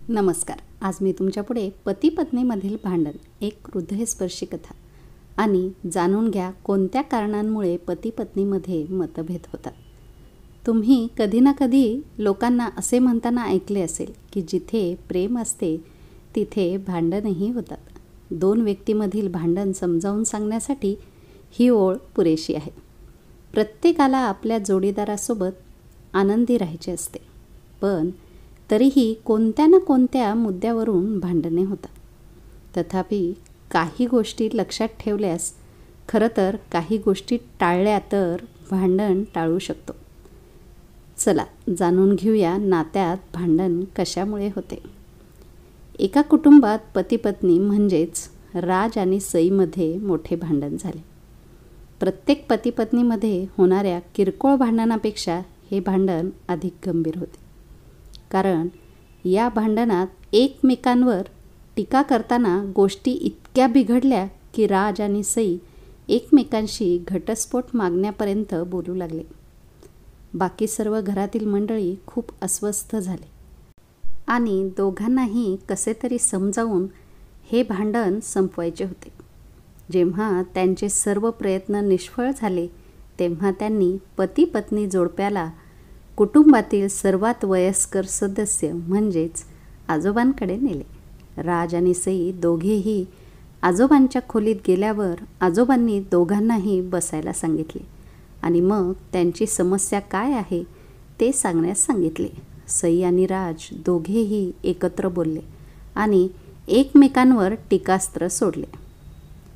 नमस्कार. आज मी तुमच्यापुढे पती पत्नीमधील भांडण, एक हृदयस्पर्शी कथा आणि जाणून घ्या कोणत्या कारणांमुळे पती पत्नीमध्ये मतभेद होतात. तुम्ही कधी ना कधी लोकांना असे म्हणताना ऐकले असेल की जिथे प्रेम असते तिथे भांडणही होतात. दोन व्यक्तीमधील भांडण समजावून सांगण्यासाठी ही ओळ पुरेशी आहे. प्रत्येकाला आपल्या जोडीदारासोबत आनंदी राहायचे असते, पण तरीही कोणत्या ना कोणत्या मुद्द्यावरून भांडणे होतात. तथापि काही गोष्टी लक्षात ठेवल्यास, खरं तर काही गोष्टी टाळल्या तर भांडण टाळू शकतो. चला जाणून घेऊया नात्यात भांडण कशामुळे होते. एका कुटुंबात पती पत्नी म्हणजेच राज आणि सईमध्ये मोठे भांडण झाले. प्रत्येक पती पत्नीमध्ये होणाऱ्या किरकोळ भांडणापेक्षा हे भांडण अधिक गंभीर होते. कारण या भांडणात एकमेकांवर टीका करताना गोष्टी इतक्या बिघडल्या की राज आणि सई एकमेकांशी घटस्फोट मागण्यापर्यंत बोलू लागले. बाकी सर्व घरातील मंडळी खूप अस्वस्थ झाले आणि दोघांनाही कसे तरी समजावून हे भांडण संपवायचे होते. जेव्हा त्यांचे सर्व प्रयत्न निष्फळ झाले तेव्हा त्यांनी पती पत्नी जोडप्याला कुटुंबातील सर्वात वयस्कर सदस्य म्हणजेच आजोबांकडे नेले. राज आणि सई दोघेही आजोबांच्या खोलीत गेल्यावर आजोबांनी दोघांनाही बसायला सांगितले आणि मग त्यांची समस्या काय आहे ते सांगण्यास सांगितले. सई आणि राज दोघेही एकत्र बोलले आणि एकमेकांवर टीकास्त्र सोडले.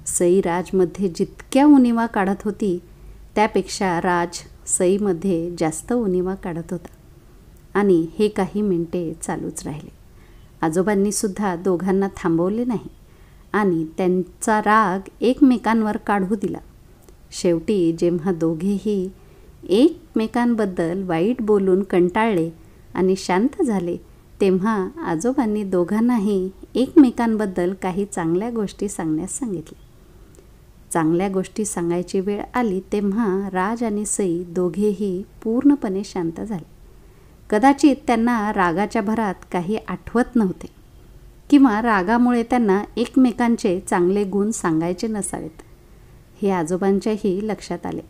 सई राजमध्ये जितक्या उणिवा काढत होती त्यापेक्षा राज सईमध्ये जास्त उणिवा काढत होता आणि हे काही मिनिटे चालूच राहिले. आजोबांनी सुद्धा दोघांना थांबवले नाही आणि त्यांचा राग एकमेकांवर काढू दिला. शेवटी जेव्हा दोघेही एकमेकांबद्दल वाईट बोलून कंटाळले आणि शांत झाले तेव्हा आजोबांनी दोघांनाही एकमेकांबद्दल काही चांगल्या गोष्टी सांगण्यास सांगितले. चांगल्या गोष्टी सांगायची वेळ आली तेव्हा राज आणि सई दोघेही पूर्णपणे शांत झाले. कदाचित त्यांना रागाच्या भरात काही आठवत नव्हते किंवा रागामुळे त्यांना एकमेकांचे चांगले गुण सांगायचे नसावेत हे आजोबांच्याही लक्षात आले.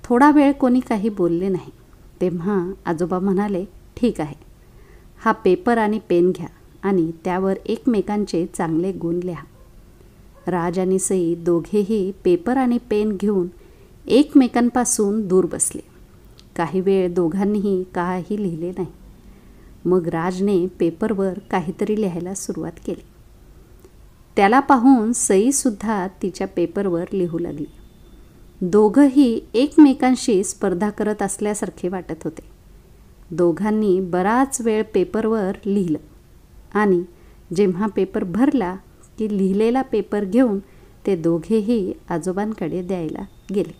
थोडा वेळ कोणी काही बोलले नाही. तेव्हा आजोबा म्हणाले, ठीक आहे, हा पेपर आणि पेन घ्या आणि त्यावर एकमेकांचे चांगले गुण लिहा. राज आणि सई दोघेही पेपर आणि पेन घेऊन एकमेकांपासून दूर बसले. काही वेळ दोघांनीही काही लिहिले नाही. मग राजने पेपरवर काहीतरी लिहायला सुरुवात केली. त्याला पाहून सईसुद्धा तिच्या पेपरवर लिहू लागली. दोघंही एकमेकांशी स्पर्धा करत असल्यासारखे वाटत होते. दोघांनी बराच वेळ पेपरवर लिहिलं आणि जेव्हा पेपर भरला की लिहिलेला पेपर घेऊन ते दोघेही आजोबांकडे द्यायला गेले.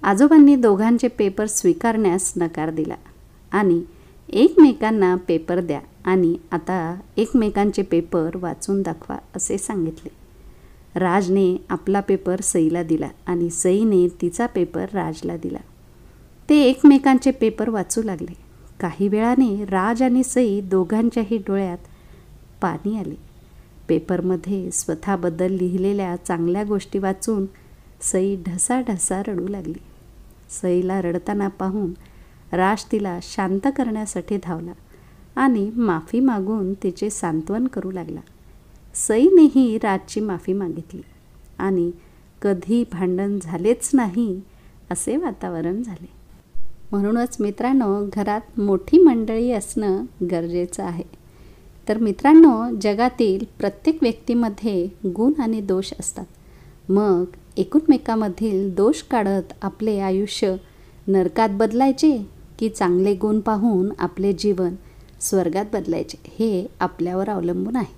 आजोबांनी दोघांचे पेपर स्वीकारण्यास नकार दिला आणि एकमेकांना पेपर द्या आणि आता एकमेकांचे पेपर वाचून दाखवा असे सांगितले. राजने आपला पेपर सईला दिला आणि सईने तिचा पेपर राजला दिला. ते एकमेकांचे पेपर वाचू लागले. काही वेळाने राज आणि सई दोघांच्याही डोळ्यात पाणी आले. पेपरमध्ये स्वतःबद्दल लिहिलेल्या चांगल्या गोष्टी वाचून सई ढसाढसा रडू लागली. सईला रडताना पाहून राज तिला शांत करण्यासाठी धावला आणि माफी मागून तिचे सांत्वन करू लागला. सईनेही राजची माफी मागितली आणि कधी भांडण झालेच नाही असे वातावरण झाले. म्हणूनच मित्रांनो, घरात मोठी मंडळी असणं गरजेचं आहे. तर मित्रांनो, जगातील प्रत्येक व्यक्तीमध्ये गुण आणि दोष असतात. मग एकमेकांमधील दोष काढत आपले आयुष्य नरकात बदलायचे की चांगले गुण पाहून आपले जीवन स्वर्गात बदलायचे हे आपल्यावर अवलंबून आहे.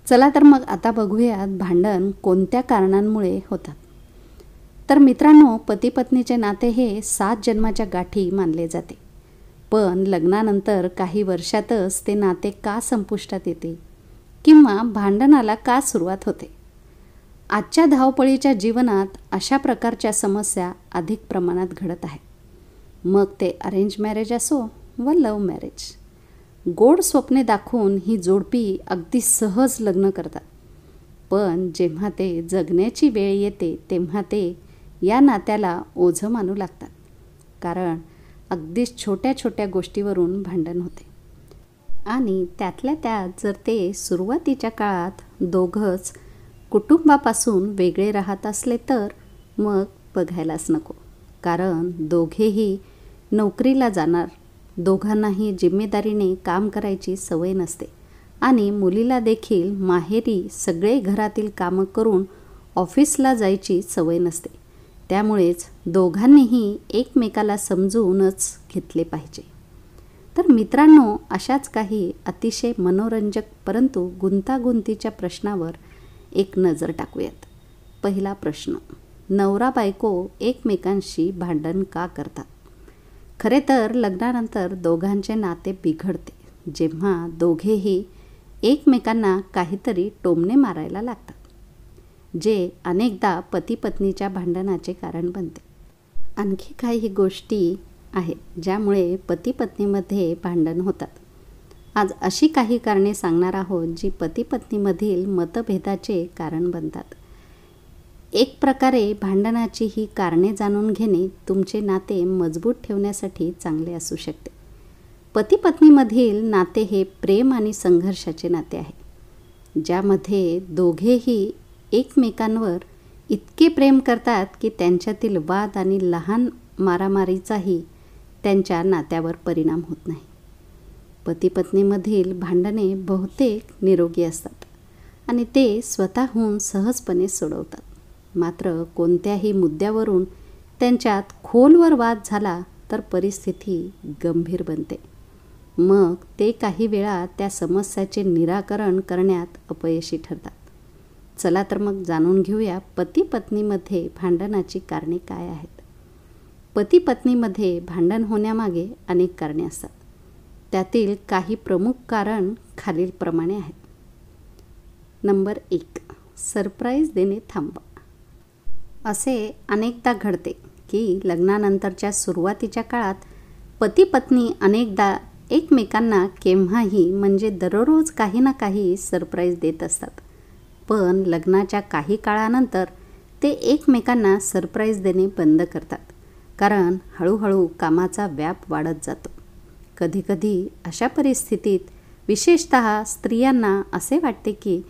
चला तर मग आता बघूयात भांडण कोणत्या कारणांमुळे होतात. तर मित्रांनो, पती पत्नीचे नाते हे 7 जन्माच्या गाठी मानले जाते. पण लग्नानंतर काही वर्षातच ते नाते का संपुष्टात येते किंवा भांडणाला का सुरुवात होते. आजच्या धावपळीच्या जीवनात अशा प्रकारच्या समस्या अधिक प्रमाणात घडत आहेत. मग ते अरेंज मॅरेज असो व लव्ह मॅरेज. गोड स्वप्ने दाखवून ही जोडपी अगदी सहज लग्न करतात. पण जेव्हा ते जगण्याची वेळ येते तेव्हा ते या नात्याला ओझं मानू लागतात. कारण अगदीच छोट्या छोट्या गोष्टीवरून भांडण होते. आणि त्यातल्या त्यात जर ते सुरुवातीच्या काळात दोघंच कुटुंबापासून वेगळे राहत असले तर मग बघायलाच नको. कारण दोघेही नोकरीला जाणार, दोघांनाही जिम्मेदारीने काम करायची सवय नसते आणि मुलीला देखील माहेरी सगळे घरातील कामं करून ऑफिसला जायची सवय नसते. त्यामुळेच दोघांनीही एकमेकाला समजूनच घेतले पाहिजे. तर मित्रांनो, अशाच काही अतिशय मनोरंजक परंतु गुंतागुंतीच्या प्रश्नावर एक नजर टाकूयात. पहिला प्रश्न, नवरा बायको एकमेकांशी भांडण का करतात? खरे तर लग्नानंतर दोघांचे नाते बिघडते जेव्हा दोघेही एकमेकांना काहीतरी टोमणे मारायला लागतात, जे अनेकदा पती पत्नीच्या भांडणाचे कारण बनते. आणखी काही गोष्टी आहेत ज्यामुळे पती पत्नीमध्ये भांडण होतात. आज अशी काही कारणे सांगणार आहोत जी पती पत्नीमधील मतभेदाचे कारण बनतात. एक प्रकारे भांडणाची ही कारणे जाणून घेणे तुमचे नाते मजबूत ठेवण्यासाठी चांगले असू शकते. पती पत्नीमधील नाते हे प्रेम आणि संघर्षाचे नाते आहे, ज्यामध्ये दोघेही एकमेकांवर इतके प्रेम करतात की त्यांच्यातील वाद आणि लहान मारामारीचाही त्यांच्या नात्यावर परिणाम होत नाही. पती पत्नीमधील भांडणे बहुतेक निरोगी असतात आणि ते स्वतःहून सहजपणे सोडवतात. मात्र कोणत्याही मुद्द्यावरून त्यांच्यात खोलवर वाद झाला तर परिस्थिती गंभीर बनते. मग ते काही वेळा त्या समस्याचे निराकरण करण्यात अपयशी ठरतात. चला तर मग जाणून घेऊया पती पत्नीमध्ये भांडणाची कारणे काय आहेत. पती पत्नीमध्ये भांडण होण्यामागे अनेक कारणे असतात. त्यातील काही प्रमुख कारण खालीलप्रमाणे आहेत. नंबर 1, सरप्राईज देणे थांबवा. असे अनेकदा घडते की लग्नानंतरच्या सुरुवातीच्या काळात पती पत्नी अनेकदा एकमेकांना केव्हाही म्हणजे दररोज काही ना काही सरप्राईज देत असतात. पण लग्नाच्या काही काळानंतर ते एकमेकांना सरप्राईज देणे बंद करतात, कारण हळूहळू कामाचा व्याप वाढत जातो. कधीकधी अशा परिस्थितीत विशेषतः स्त्रियांना असे वाटते की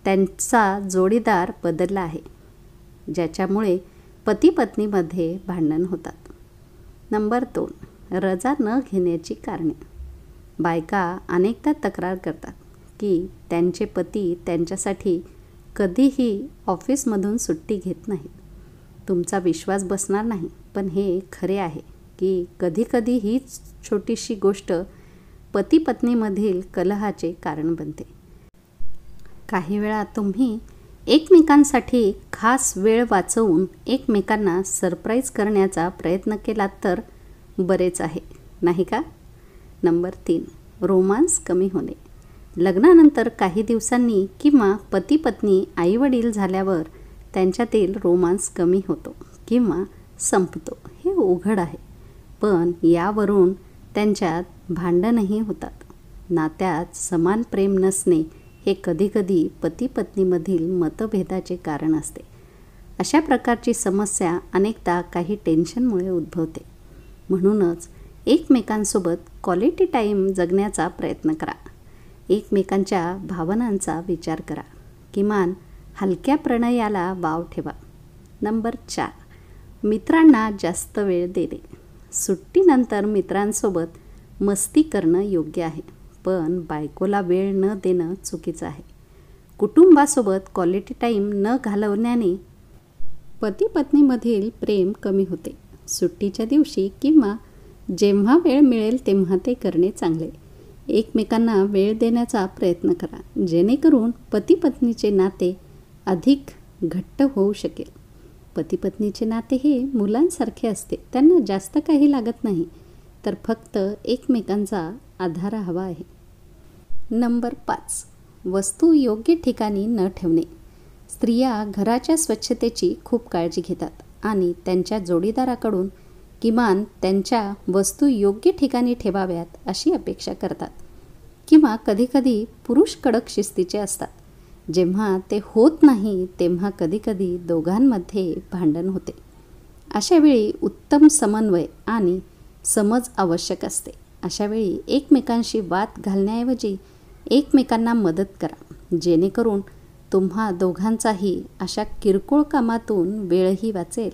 त्यांचा जोडीदार बदलला आहे, ज्याच्यामुळे पती पत्नीमध्ये भांडण होतात. नंबर 2, रजा न घेण्याची कारणे. बायका अनेकदा तक्रार करतात की त्यांचे पती त्यांच्यासाठी कधीही ऑफिसमधून सुट्टी घेत नाहीत. तुमचा विश्वास बसणार नाही, पण हे खरे आहे की कधीकधी हीच छोटीशी गोष्ट पती पत्नीमधील कलहाचे कारण बनते. काही वेळा तुम्ही एकमेकांसाठी खास वेळ वाचवून एकमेकांना सरप्राईज करण्याचा प्रयत्न केलात तर बरेच आहे, नाही का? नंबर 3, रोमांस कमी होणे. लग्नानंतर काही दिवसांनी किंवा पती पत्नी आईवडील झाल्यावर त्यांच्यातील रोमांस कमी होतो किंवा संपतो हे उघड आहे. पण यावरून त्यांच्यात भांडणही होतात. नात्यात समान प्रेम नसणे हे कधीकधी पती पत्नीमधील मतभेदाचे कारण असते. अशा प्रकारची समस्या अनेकदा काही टेन्शनमुळे उद्भवते. म्हणूनच एकमेकांसोबत क्वालिटी टाईम जगण्याचा प्रयत्न करा. एकमेकांच्या भावनांचा विचार करा. किमान हलक्या प्रणयाला वाव ठेवा. नंबर 4, मित्रांना जास्त वेळ देणे. सुट्टीनंतर मित्रांसोबत मस्ती करणं योग्य आहे, पण बायकोला वेळ न देणं चुकीचं आहे. कुटुंबासोबत क्वालिटी टाईम न घालवण्याने पती पत्नीमधील प्रेम कमी होते. सुट्टीच्या दिवशी किंवा जेव्हा वेळ मिळेल तेव्हा ते करणे चांगले. एकमेकांना वेळ देण्याचा प्रयत्न करा, जेणेकरून पती पत्नीचे नाते अधिक घट्ट होऊ शकेल. पती पत्नीचे नाते हे मुलांसारखे असते. त्यांना जास्त काही लागत नाही, तर फक्त एकमेकांचा आधार हवा आहे. नंबर 5, वस्तू योग्य ठिकाणी न ठेवणे. स्त्रिया घराच्या स्वच्छतेची खूप काळजी घेतात आणि त्यांच्या जोडीदाराकडून किमान त्यांच्या वस्तू योग्य ठिकाणी ठेवाव्यात अशी अपेक्षा करतात. किंवा कधीकधी पुरुष कडक शिस्तीचे असतात. जेव्हा ते होत नाही तेव्हा कधीकधी दोघांमध्ये भांडण होते. अशावेळी उत्तम समन्वय आणि समज आवश्यक असते. अशावेळी एकमेकांशी वाद घालण्याऐवजी एकमेकांना मदत करा, जेणेकरून तुम्हा दोघांचाही अशा किरकोळ कामातून वेळही वाचेल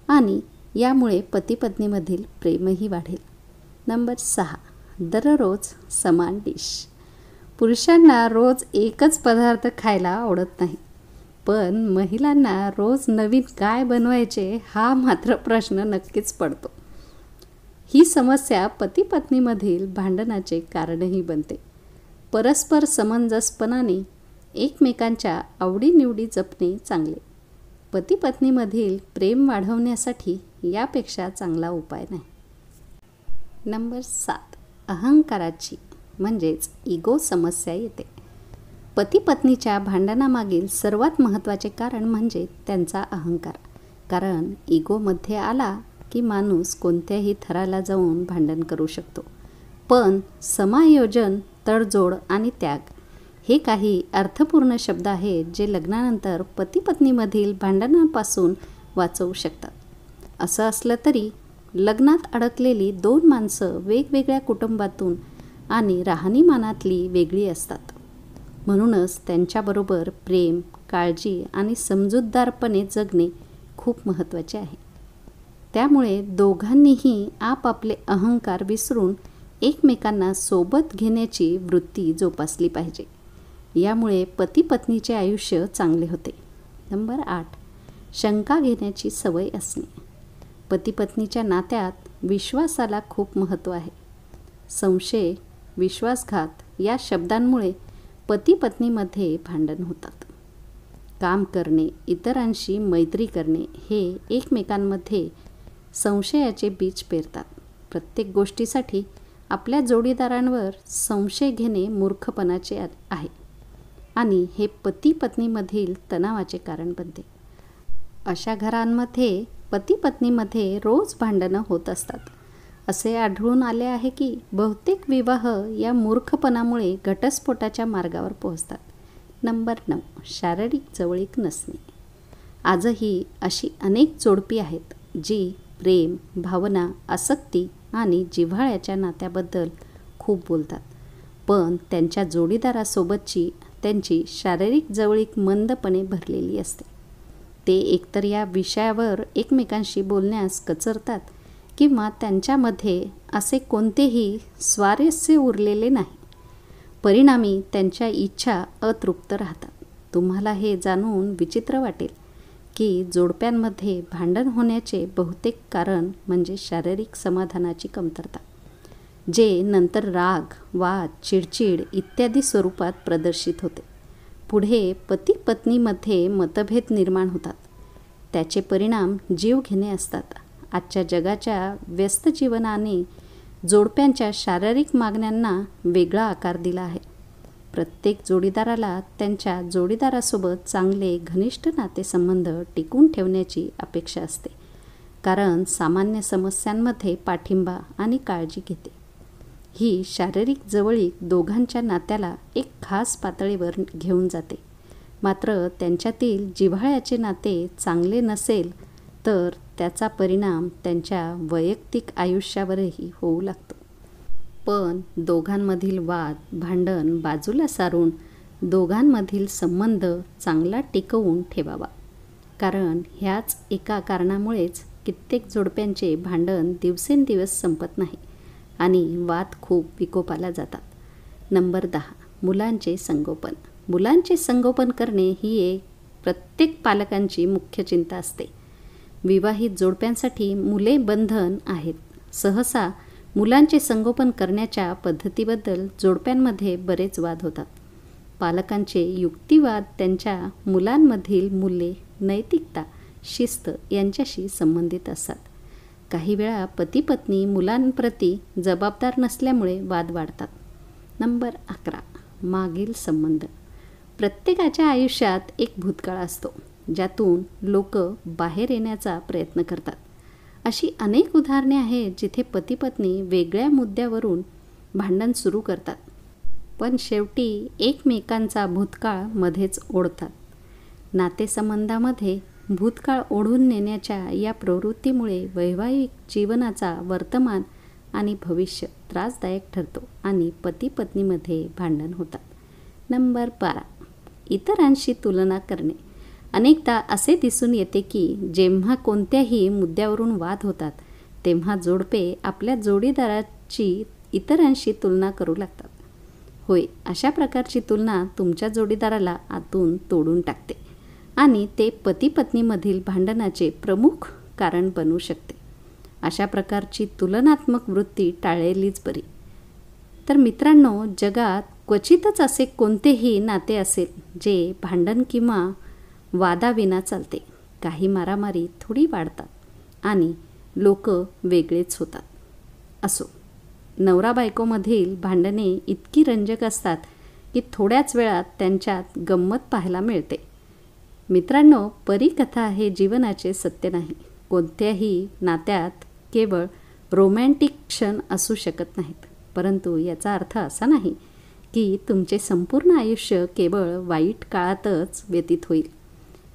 आणि यामुळे पतीपत्नीमधील प्रेमही वाढेल. नंबर 6, दररोज समान डिश. पुरुषांना रोज एकच पदार्थ खायला आवडत नाही, पण महिलांना रोज नवीन काय बनवायचे हा मात्र प्रश्न नक्कीच पडतो. ही समस्या पतीपत्नीमधील भांडणाचे कारणही बनते. परस्पर समंजसपणाने एकमेकांच्या आवडीनिवडी जपणे चांगले. पतीपत्नीमधील प्रेम वाढवण्यासाठी यापेक्षा चांगला उपाय नाही. नंबर 7, अहंकाराची म्हणजेच इगो समस्या येते. पतीपत्नीच्या भांडणामागील सर्वात महत्त्वाचे कारण म्हणजे त्यांचा अहंकार. कारण इगोमध्ये आला की माणूस कोणत्याही थराला जाऊन भांडण करू शकतो. पण समायोजन, तडजोड आणि त्याग हे काही अर्थपूर्ण शब्द आहेत जे लग्नानंतर पतीपत्नीमधील भांडणांपासून वाचवू शकतात. असं असलं तरी लग्नात अडकलेली 2 माणसं वेगवेगळ्या कुटुंबातून आणि राहणीमानातली वेगळी असतात. म्हणूनच त्यांच्याबरोबर प्रेम, काळजी आणि समजूतदारपणे जगणे खूप महत्त्वाचे आहे. त्यामुळे दोघांनीही आपापले अहंकार विसरून एकमेकांना सोबत घेण्याची वृत्ती जोपासली पाहिजे. यामुळे पती-पत्नीचे आयुष्य चांगले होते. नंबर 8, शंका घेण्याची सवय असणे. पती-पत्नीच्या नात्यात विश्वासाला खूप महत्त्व आहे. संशय, विश्वासघात या शब्दांमुळे पती-पत्नीमध्ये भांडण होतात. काम करणे, इतरांशी मैत्री करणे हे एकमेकांमध्ये संशयाचे बीज पेरतात. प्रत्येक गोष्टीसाठी आपल्या जोडीदारांवर संशय घेणे मूर्खपणाचे आहे आणि हे पती-पत्नीमधील तणावाचे कारण बनते. अशा घरांमध्ये पती-पत्नीमध्ये रोज भांडणं होत असतात. असे आढळून आले आहे की बहुतेक विवाह या मूर्खपणामुळे घटस्फोटाच्या मार्गावर पोहोचतात. नंबर 9, शारीरिक जवळीक नसणे. आजही अशी अनेक जोडपी आहेत जी प्रेम, भावना, आसक्ती आणि जिव्हाळ्याच्या नात्याबद्दल खूप बोलतात, पण त्यांच्या जोडीदारासोबतची त्यांची शारीरिक जवळीक मंदपणे भरलेली असते. ते एकतर या विषयावर एकमेकांशी बोलण्यास कचरतात किंवा त्यांच्यामध्ये असे कोणतेही स्वारस्य उरलेले नाही. परिणामी त्यांच्या इच्छा अतृप्त राहतात. तुम्हाला हे जाणून विचित्र वाटेल की जोडप्यांमध्ये भांडण होण्याचे बहुतेक कारण म्हणजे शारीरिक समाधानाची कमतरता, जे नंतर राग, वाद, चिडचिड इत्यादी स्वरूपात प्रदर्शित होते. पुढे पती-पत्नीमध्ये मतभेद निर्माण होतात. त्याचे परिणाम जीवघेणे असतात. आजच्या जगाच्या व्यस्त जीवनाने जोडप्यांच्या शारीरिक मागण्यांना वेगळा आकार दिला आहे. प्रत्येक जोडीदाराला त्यांच्या जोडीदारासोबत चांगले घनिष्ठ नातेसंबंध टिकवून ठेवण्याची अपेक्षा असते, कारण सामान्य समस्यांमध्ये पाठिंबा आणि काळजी घेते. ही शारीरिक जवळीक दोघांच्या नात्याला एक खास पातळीवर घेऊन जाते. मात्र त्यांच्यातील जिव्हाळ्याचे नाते चांगले नसेल तर त्याचा परिणाम त्यांच्या वैयक्तिक आयुष्यावरही होऊ लागतो. पण दोघांमधील वाद, भांडण बाजूला सारून दोघांमधील संबंध चांगला टिकवून ठेवावा, कारण ह्याच एका कारणामुळेच कित्येक जोडप्यांचे भांडण दिवसेंदिवस संपत नाही आणि वाद खूप विकोपाला जातात. नंबर 10, मुलांचे संगोपन. मुलांचे संगोपन करणे ही एक प्रत्येक पालकांची मुख्य चिंता असते. विवाहित जोडप्यांसाठी मुले बंधन आहेत. सहसा मुलांचे संगोपन करण्याच्या पद्धतीबद्दल जोडप्यांमध्ये बरेच वाद होतात. पालकांचे युक्तिवाद त्यांच्या मुलांमधील मूल्ये, नैतिकता, शिस्त यांच्याशी संबंधित असतात. काही वेळा पती-पत्नी मुलांप्रती जबाबदार नसल्यामुळे वाद वाढतात. नंबर 11, मागील संबंध. प्रत्येकाच्या आयुष्यात एक भूतकाळ असतो ज्यातून लोक बाहेर येण्याचा प्रयत्न करतात. अशी अनेक उदाहरणे आहेत जिथे पती पत्नी वेगळ्या मुद्द्यावरून भांडण सुरू करतात, पण शेवटी एकमेकांचा भूतकाळ मध्येच ओढतात. नातेसंबंधामध्ये भूतकाळ ओढून नेण्याच्या या प्रवृत्तीमुळे वैवाहिक जीवनाचा वर्तमान आणि भविष्य त्रासदायक ठरतो आणि पती पत्नीमध्ये भांडण होतात. नंबर 12, इतरांशी तुलना करणे. अनेकदा असे दिसून येते की जेव्हा कोणत्याही मुद्द्यावरून वाद होतात तेव्हा जोडपे आपल्या जोडीदाराची इतरांशी तुलना करू लागतात. होय, अशा प्रकारची तुलना तुमच्या जोडीदाराला आतून तोडून टाकते आणि ते पती पत्नीमधील भांडणाचे प्रमुख कारण बनू शकते. अशा प्रकारची तुलनात्मक वृत्ती टाळलेलीच बरी. तर मित्रांनो, जगात क्वचितच असे कोणतेही नाते असेल जे भांडण किंवा वादाविना चालते. काही मारामारी थोडी वाढतात आणि लोक वेगळेच होतात. असो, नवरा बायकोमधील भांडणे इतकी रंजक असतात की थोड्याच वेळात त्यांच्यात गंमत पाहायला मिळते. मित्रांनो, परीकथा हे जीवनाचे सत्य नाही. कोणत्याही नात्यात केवळ रोमॅन्टिक क्षण असू शकत नाहीत, परंतु याचा अर्थ असा नाही की तुमचे संपूर्ण आयुष्य केवळ वाईट काळातच व्यतीत होईल.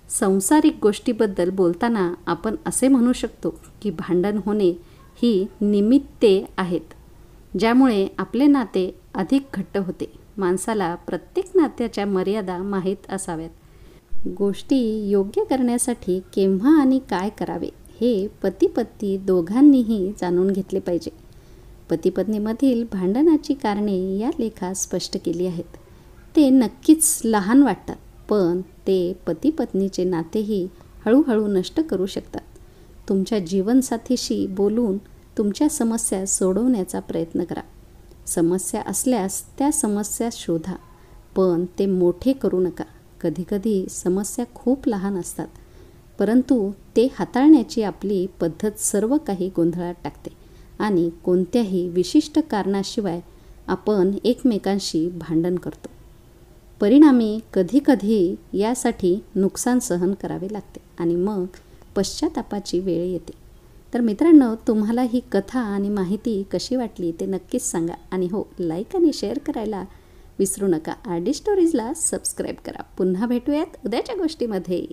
सांसारिक गोष्टीबद्दल बोलताना आपण असे म्हणू शकतो की भांडण होणे ही निमित्ते आहेत ज्यामुळे आपले नाते अधिक घट्ट होते. माणसाला प्रत्येक नात्याच्या मर्यादा माहीत असाव्यात. गोष्टी योग्य करण्यासाठी केव्हा आणि काय करावे हे पती पत्नी दोघांनीही जाणून घेतले पाहिजे. पती पत्नीमधील भांडणाची कारणे या लेखात स्पष्ट केली आहेत. ते नक्कीच लहान वाटतात, पण ते पती पत्नीचे नातेही हळूहळू नष्ट करू शकतात. तुमच्या जीवनसाथीशी बोलून तुमच्या समस्या सोडवण्याचा प्रयत्न करा. समस्या असल्यास त्या समस्या शोधा, पण ते मोठे करू नका. कधीकधी समस्या खूप लहान असतात, परंतु ते हाताळण्याची आपली पद्धत सर्व काही गोंधळात टाकते आणि कोणत्याही विशिष्ट कारणाशिवाय आपण एकमेकांशी भांडण करतो. परिणामी कधीकधी यासाठी नुकसान सहन करावे लागते आणि मग पश्चातापाची वेळ येते. तर मित्रांनो, तुम्हाला ही कथा आणि माहिती कशी वाटली ते नक्कीच सांगा आणि हो, लाईक आणि शेअर करायला विसरू नका. RD स्टोरीजला सबस्क्राईब करा. पुन्हा भेटूयात उद्याच्या गोष्टीमध्ये.